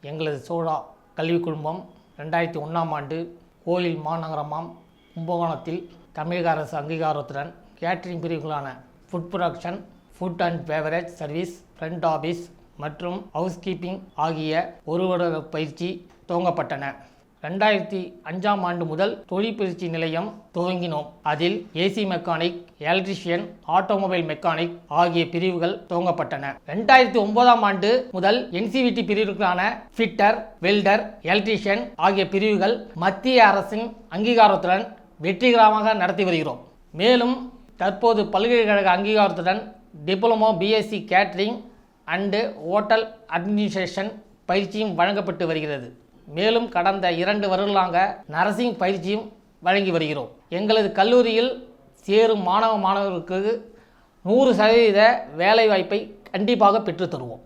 எங்களது சோழா கல்வி குடும்பம் 2001ஆம் ஆண்டு கோயில் மாநகரமாம் கும்பகோணத்தில் தமிழக அரசு அங்கீகாரத்துடன் கேட்டரிங் பிரிவுகளான food production, food and beverage service, front office மற்றும் ஹவுஸ் கீப்பிங் ஆகிய ஒரு வருட பயிற்சி துவங்கப்பட்டன. 2005ஆம் ஆண்டு முதல் தொழிற்பயிற்சி நிலையம் துவங்கினோம். அதில் AC mechanic, electrician, automobile mechanic ஆகிய பிரிவுகள் துவங்கப்பட்டன. 2009ஆம் ஆண்டு முதல் NCVT பிரிவுகளான ஃபிட்டர், வெல்டர், எலக்ட்ரிஷியன் ஆகிய பிரிவுகள் மத்திய அரசின் அங்கீகாரத்துடன் வெற்றிகரமாக நடத்தி வருகிறோம். மேலும் தற்போது பல்கலைக்கழக அங்கீகாரத்துடன் diploma BSc catering and hotel administration பயிற்சியும் வழங்கப்பட்டு வருகிறது. மேலும் கடந்த 2 வருடங்களாக நர்சிங் பயிற்சியும் வழங்கி வருகிறோம். எங்களது கல்லூரியில் சேரும் மாணவர்களுக்கு 100% வேலைவாய்ப்பை கண்டிப்பாக பெற்றுத்தருவோம்.